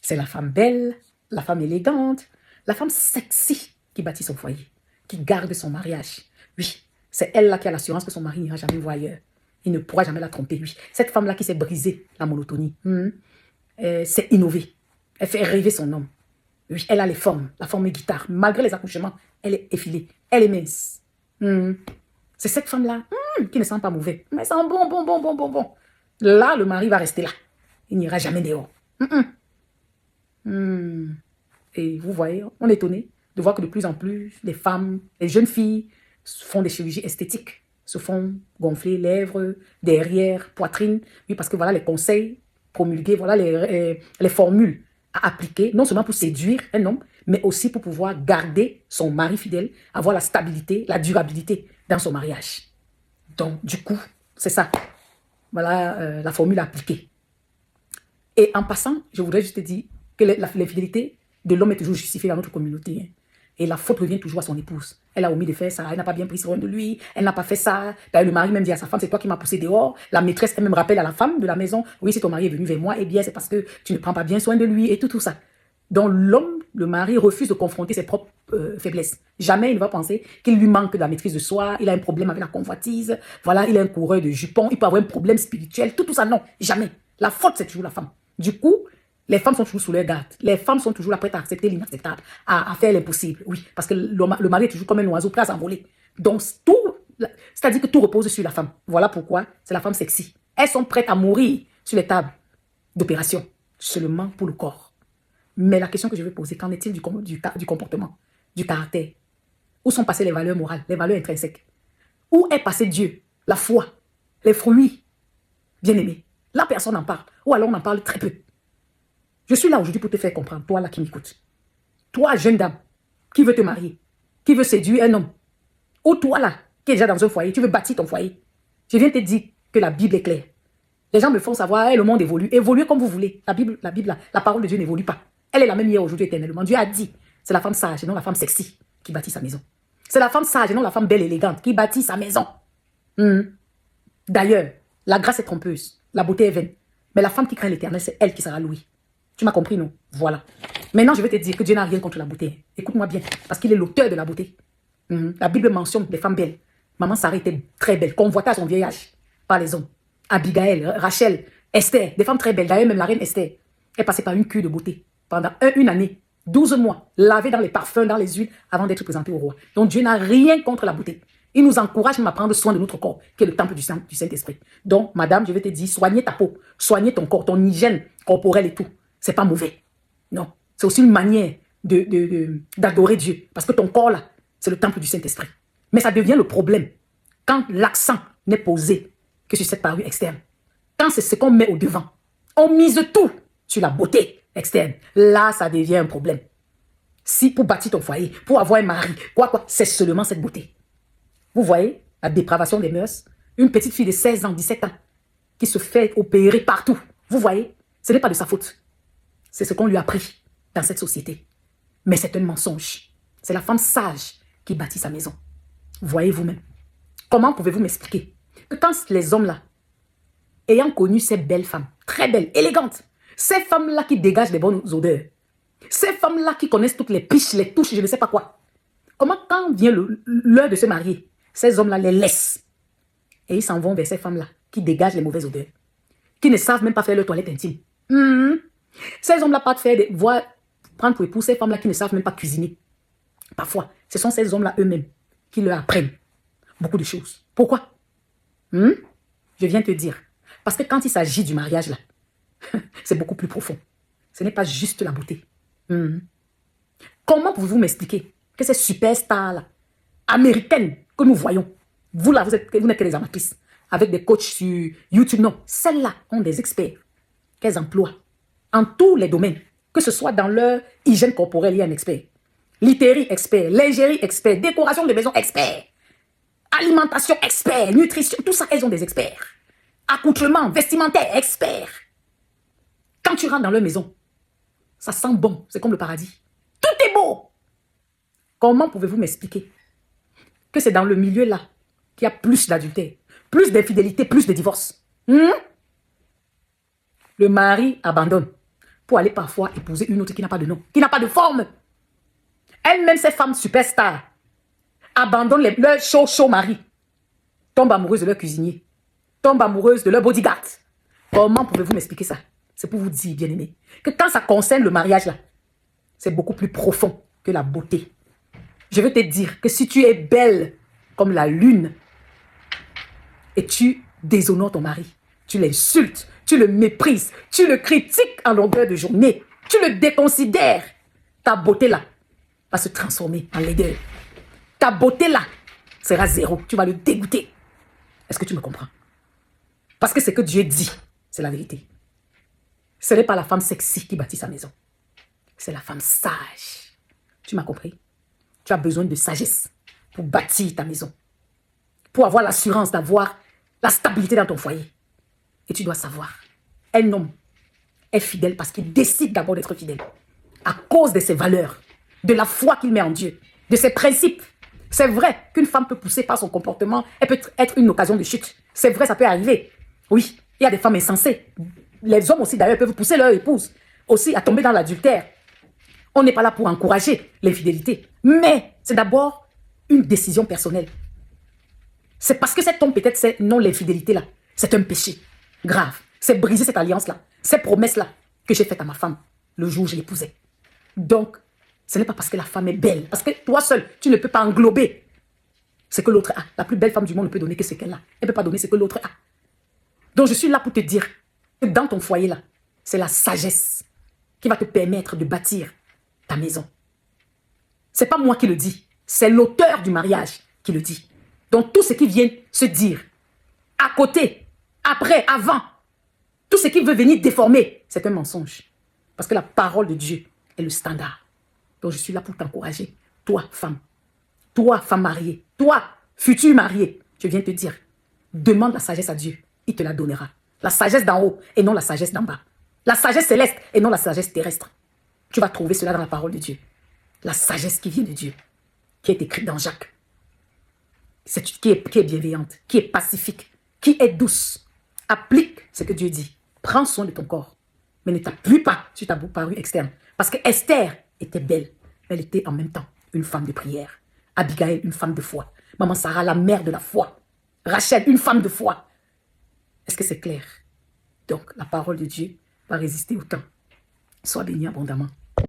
C'est la femme belle, la femme élégante, la femme sexy qui bâtit son foyer, qui garde son mariage. Oui, c'est elle-là qui a l'assurance que son mari n'ira jamais voir ailleurs. Il ne pourra jamais la tromper, oui. Cette femme-là qui s'est brisée la monotonie, c'est innové. Elle fait rêver son homme. Oui, elle a les formes, la forme guitare. Malgré les accouchements, elle est effilée, elle est mince. C'est cette femme-là qui ne sent pas mauvais, mais sent bon. Là, le mari va rester là. Il n'ira jamais dehors. Et vous voyez, on est étonné de voir que de plus en plus, les femmes, les jeunes filles font des chirurgies esthétiques, se font gonfler lèvres, derrière, poitrine. Oui, parce que voilà les conseils promulgués, voilà les formules à appliquer, non seulement pour séduire un homme, mais aussi pour pouvoir garder son mari fidèle, avoir la stabilité, la durabilité dans son mariage. Donc, du coup, c'est ça. Voilà la formule appliquée. Et en passant, je voudrais juste te dire que l'infidélité de l'homme est toujours justifiée dans notre communauté. Et la faute revient toujours à son épouse. Elle a omis de faire ça, elle n'a pas bien pris soin de lui, elle n'a pas fait ça. Le mari même dit à sa femme, c'est toi qui m'as poussé dehors. La maîtresse, elle même rappelle à la femme de la maison, oui, si ton mari est venu vers moi, eh bien, c'est parce que tu ne prends pas bien soin de lui et tout ça. Donc l'homme, le mari, refuse de confronter ses propres faiblesses. Jamais il ne va penser qu'il lui manque de la maîtrise de soi, il a un problème avec la convoitise, voilà, il est un coureur de jupons, il peut avoir un problème spirituel, tout ça, non, jamais. La faute, c'est toujours la femme. Du coup, les femmes sont toujours sous leur garde. Les femmes sont toujours là prêtes à accepter l'inacceptable, à faire l'impossible. Oui, parce que le mari est toujours comme un oiseau prêt à s'envoler. Donc, c'est-à-dire que tout repose sur la femme. Voilà pourquoi c'est la femme sexy. Elles sont prêtes à mourir sur les tables d'opération, seulement pour le corps. Mais la question que je vais poser, qu'en est-il du comportement, du caractère? Où sont passées les valeurs morales, les valeurs intrinsèques? Où est passé Dieu, la foi, les fruits bien-aimés? Là, personne n'en parle. Ou alors on en parle très peu. Je suis là aujourd'hui pour te faire comprendre, toi là qui m'écoutes. Toi, jeune dame, qui veut te marier, qui veut séduire un homme. Ou toi là, qui est déjà dans un foyer, tu veux bâtir ton foyer. Je viens te dire que la Bible est claire. Les gens me font savoir, hey, le monde évolue. Évoluez comme vous voulez. La Bible, la parole de Dieu n'évolue pas. Elle est la même hier, aujourd'hui, éternellement. Dieu a dit, c'est la femme sage et non la femme sexy qui bâtit sa maison. C'est la femme sage et non la femme belle et élégante qui bâtit sa maison. D'ailleurs, la grâce est trompeuse, la beauté est vaine. Mais la femme qui craint l'Éternel, c'est elle qui sera louée. Tu m'as compris, non? Voilà. Maintenant, je vais te dire que Dieu n'a rien contre la beauté. Écoute-moi bien, parce qu'il est l'auteur de la beauté. La Bible mentionne des femmes belles. Maman Sarah était très belle, convoitée à son vieillage par les hommes. Abigail, Rachel, Esther, des femmes très belles. D'ailleurs, même la reine Esther est passée par une cure de beauté pendant une année, 12 mois, lavée dans les parfums, dans les huiles, avant d'être présentée au roi. Donc Dieu n'a rien contre la beauté. Il nous encourage même à prendre soin de notre corps, qui est le temple du Saint-Esprit. Donc, madame, je vais te dire, soignez ta peau, soignez ton corps, ton hygiène corporelle et tout. C'est pas mauvais. Non. C'est aussi une manière d'adorer Dieu. Parce que ton corps, là, c'est le temple du Saint-Esprit. Mais ça devient le problème quand l'accent n'est posé que sur cette parure externe. Quand c'est ce qu'on met au devant, on mise tout sur la beauté externe. Là, ça devient un problème. Si pour bâtir ton foyer, pour avoir un mari, c'est seulement cette beauté. Vous voyez la dépravation des mœurs? Une petite fille de 16 ans, 17 ans, qui se fait opérer partout. Vous voyez? Ce n'est pas de sa faute. C'est ce qu'on lui a pris dans cette société. Mais c'est un mensonge. C'est la femme sage qui bâtit sa maison. Voyez vous-même. Comment pouvez-vous m'expliquer que quand les hommes-là, ayant connu ces belles femmes, très belles, élégantes, ces femmes-là qui dégagent des bonnes odeurs, ces femmes-là qui connaissent toutes les piches, les touches, je ne sais pas quoi, comment quand vient l'heure de se marier, ces hommes-là les laissent et ils s'en vont vers ces femmes-là qui dégagent les mauvaises odeurs, qui ne savent même pas faire leur toilette intime. Ces hommes-là partent prendre pour époux ces femmes-là qui ne savent même pas cuisiner. Parfois, ce sont ces hommes-là eux-mêmes qui leur apprennent beaucoup de choses. Pourquoi? Je viens te dire. Parce que quand il s'agit du mariage, là, c'est beaucoup plus profond. Ce n'est pas juste la beauté. Comment pouvez-vous m'expliquer que ces superstars-là, américaines, que nous voyons, vous là, vous n'êtes que des amatrices, avec des coachs sur YouTube, non. Celles-là ont des experts qu'elles emploient en tous les domaines, que ce soit dans leur hygiène corporelle, il y a un expert. Literie, expert. Lingerie, expert. Décoration de maison, expert. Alimentation, expert. Nutrition, tout ça, elles ont des experts. Accoutrement, vestimentaire, expert. Quand tu rentres dans leur maison, ça sent bon, c'est comme le paradis. Tout est beau. Comment pouvez-vous m'expliquer que c'est dans le milieu-là qu'il y a plus d'adultère, plus d'infidélité, plus de divorce? Le mari abandonne. pour aller parfois épouser une autre qui n'a pas de nom, qui n'a pas de forme. Elles-mêmes, ces femmes superstars, abandonnent leur chaud mari, tombent amoureuses de leur cuisinier, tombent amoureuses de leur bodyguard. Comment pouvez-vous m'expliquer ça? C'est pour vous dire, bien-aimés, que quand ça concerne le mariage, là, c'est beaucoup plus profond que la beauté. Je veux te dire que si tu es belle comme la lune et tu déshonores ton mari, tu l'insultes, tu le méprises, tu le critiques en longueur de journée, tu le déconsidères, ta beauté là va se transformer en laideur. Ta beauté là sera zéro, tu vas le dégoûter. Est-ce que tu me comprends? Parce que ce que Dieu dit, c'est la vérité. Ce n'est pas la femme sexy qui bâtit sa maison. C'est la femme sage. Tu m'as compris? Tu as besoin de sagesse pour bâtir ta maison. Pour avoir l'assurance d'avoir la stabilité dans ton foyer. Et tu dois savoir, un homme est fidèle parce qu'il décide d'abord d'être fidèle. À cause de ses valeurs, de la foi qu'il met en Dieu, de ses principes. C'est vrai qu'une femme peut pousser par son comportement, elle peut être une occasion de chute. C'est vrai, ça peut arriver. Oui, il y a des femmes insensées. Les hommes aussi d'ailleurs peuvent pousser leur épouse aussi à tomber dans l'adultère. On n'est pas là pour encourager l'infidélité. Mais c'est d'abord une décision personnelle. C'est parce que cet homme peut-être c'est non l'infidélité là. C'est un péché grave. C'est briser cette alliance-là, ces promesses-là que j'ai faites à ma femme le jour où je l'épousais. Donc, ce n'est pas parce que la femme est belle. Parce que toi seul, tu ne peux pas englober ce que l'autre a. La plus belle femme du monde ne peut donner que ce qu'elle a. Elle ne peut pas donner ce que l'autre a. Donc, je suis là pour te dire que dans ton foyer-là, c'est la sagesse qui va te permettre de bâtir ta maison. Ce n'est pas moi qui le dis. C'est l'auteur du mariage qui le dit. Donc, tout ce qui vient se dire à côté, après, avant, tout ce qui veut venir déformer, c'est un mensonge. Parce que la parole de Dieu est le standard. Donc, je suis là pour t'encourager. Toi, femme mariée, toi, futur marié, je viens te dire, demande la sagesse à Dieu. Il te la donnera. La sagesse d'en haut et non la sagesse d'en bas. La sagesse céleste et non la sagesse terrestre. Tu vas trouver cela dans la parole de Dieu. La sagesse qui vient de Dieu, qui est écrite dans Jacques. Qui est bienveillante, qui est pacifique, qui est douce. Applique ce que Dieu dit. Prends soin de ton corps. Mais ne t'appuie pas sur ta parure externe. Parce que Esther était belle. Elle était en même temps une femme de prière. Abigail, une femme de foi. Maman Sarah, la mère de la foi. Rachel, une femme de foi. Est-ce que c'est clair? Donc, la parole de Dieu va résister au temps. Sois béni abondamment.